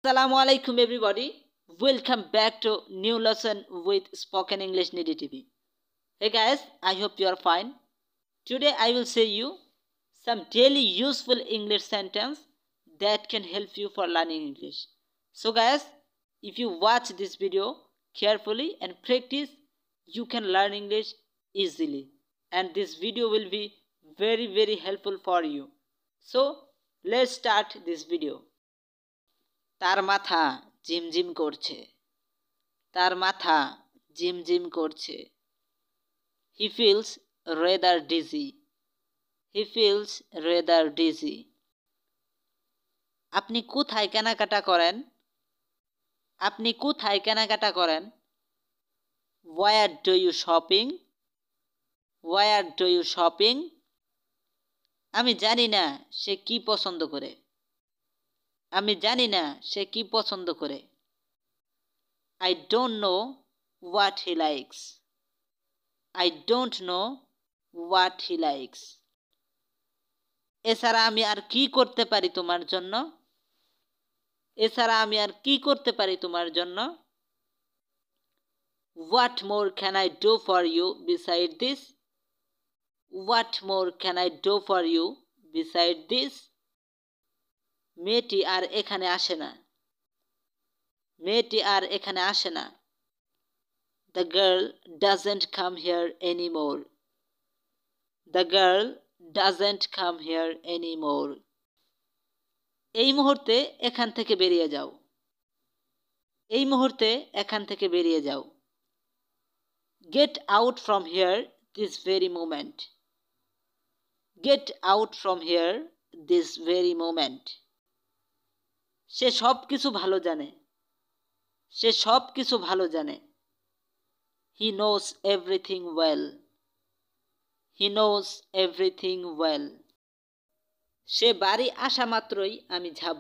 Assalamu alaikum everybody. Welcome back to new lesson with Spoken English Nidhi TV. Hey guys, I hope you are fine. Today I will say you some daily useful English sentence that can help you for learning English. So guys, if you watch this video carefully and practice, you can learn English easily. And this video will be very helpful for you. So let's start this video. তার মাথা ঝিমঝিম করছে তার মাথা ঝিমঝিম করছে He feels rather dizzy. He feels rather dizzy. আপনি কোথায় কেনাকাটা করেন আপনি কোথায় কেনাকাটা করেন Where do you shopping? Where do you shopping? আমি জানি না সে কি পছন্দ করে আমি জানি না সে কি পছন্দ করে I don't know what he likes. I don't know what he likes. এছাড়া আমি আর কি করতে পারি তোমার জন্য এছাড়া আমি আর কি করতে পারি তোমার জন্য What more can I do for you beside this? What more can I do for you beside this? মেয়েটি আর এখানে আসে না মেয়েটি আর এখানে আসে না The girl doesn't come here anymore. The girl doesn't come here anymore. এই মুহূর্তে এখান থেকে বেরিয়ে যাও এই মুহূর্তে এখান থেকে বেরিয়ে যাও Get out from here this very moment. Get out from here this very moment. সে সব কিছু ভালো জানে সে সব কিছু ভালো জানে He knows everything well. He knows everything well. সে বাড়ি আসা মাত্রই আমি যাব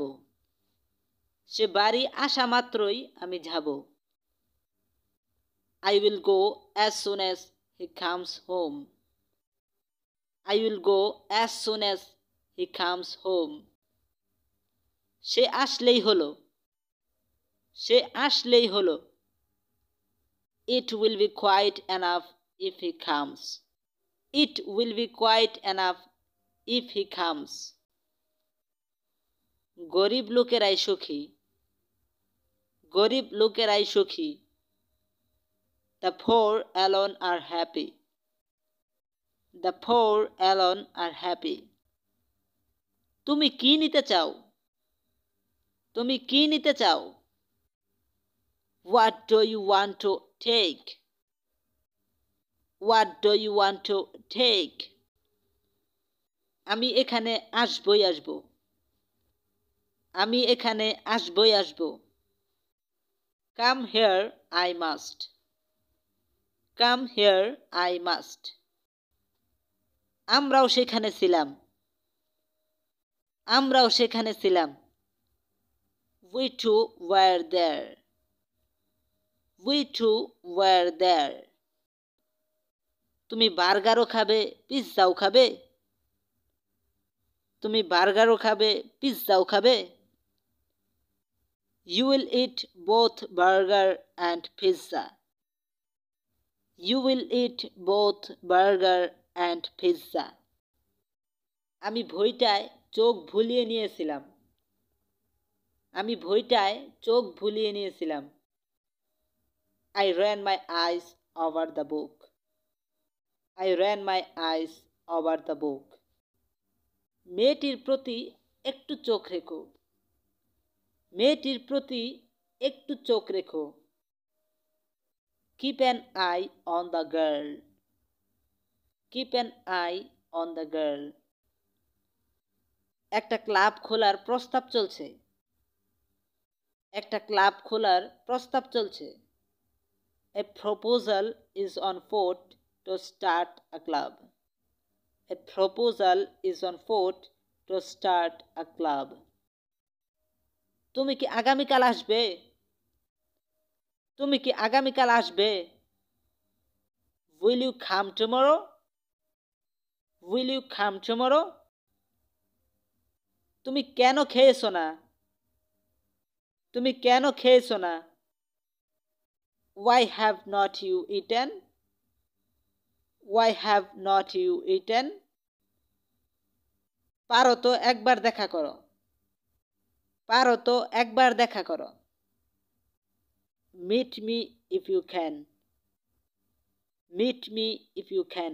সে বাড়ি আসা মাত্রই আমি যাব I will go as soon as he comes home. I will go as soon as he comes home. সে আসলেই হলো সে আসলেই হলো It will be quite enough if he comes. It will be quite enough if he comes. গরিব লোকেরাই সুখী গরিব লোকেরাই সুখী The poor alone are happy. The poor alone are happy. তুমি কি নিতে চাও তুমি কি নিতে চাও What do you want to take? What do you want to take? আমি এখানে আসবই আসব আমি এখানে আসবই আসব Come here I must. Come here I must. আমরাও সেখানে ছিলাম আমরাও সেখানে ছিলাম We too were there. We too were there. তুমি বার্গারও খাবে পিৎজাও খাবে তুমি বার্গারও খাবে পিৎজাও খাবে You will eat both burger and pizza. You will eat both burger and pizza. আমি ভইটায় চোখ ভুলিয়ে নিয়েছিলাম আমি ভইটায় চোখ ভুলিয়ে নিয়েছিলাম I ran my eyes over the book. I ran my eyes over the book. মেয়েটির প্রতি একটু চোখ রেখো মেয়েটির প্রতি একটু চোখ রেখো Keep an eye on the girl. Keep an eye on the girl. একটা ক্লাব খোলার প্রস্তাব চলছে একটা ক্লাব খোলার প্রস্তাব চলছে A proposal is on foot to start a club. A proposal is on foot to start a club. তুমি কি আগামীকাল আসবে তুমি কি আগামীকাল আসবে Will you come tomorrow? Will you come tomorrow? তুমি কেন খেয়েছো না তুমি কেন খেয়েছো না? Why have not you eaten? Why have not you eaten? পারো তো একবার দেখা করো। পারো তো একবার দেখা করো। Meet me if you can. Meet me if you can.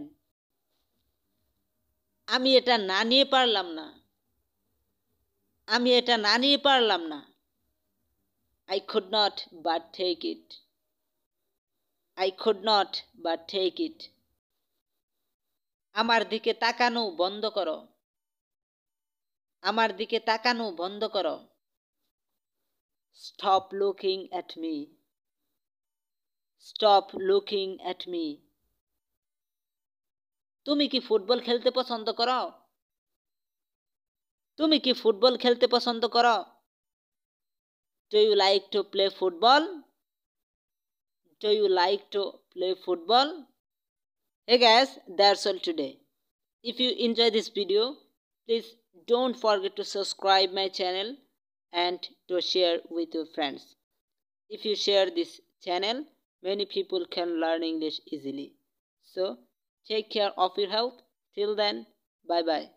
আমি এটা না নিয়ে পারলাম না। আমি এটা না নিয়ে পারলাম না। I could not but take it. I could not but take it. আমার দিকে তাকানো বন্ধ করো। আমার দিকে তাকানো বন্ধ করো। Stop looking at me. Stop looking at me. তুমি কি ফুটবল খেলতে পছন্দ করো? তুমি কি ফুটবল খেলতে পছন্দ করো? Do you like to play football? Do you like to play football? Hey guys, that's all today. If you enjoy this video, please don't forget to subscribe my channel and to share with your friends. If you share this channel, many people can learn English easily. So, take care of your health. Till then, bye bye.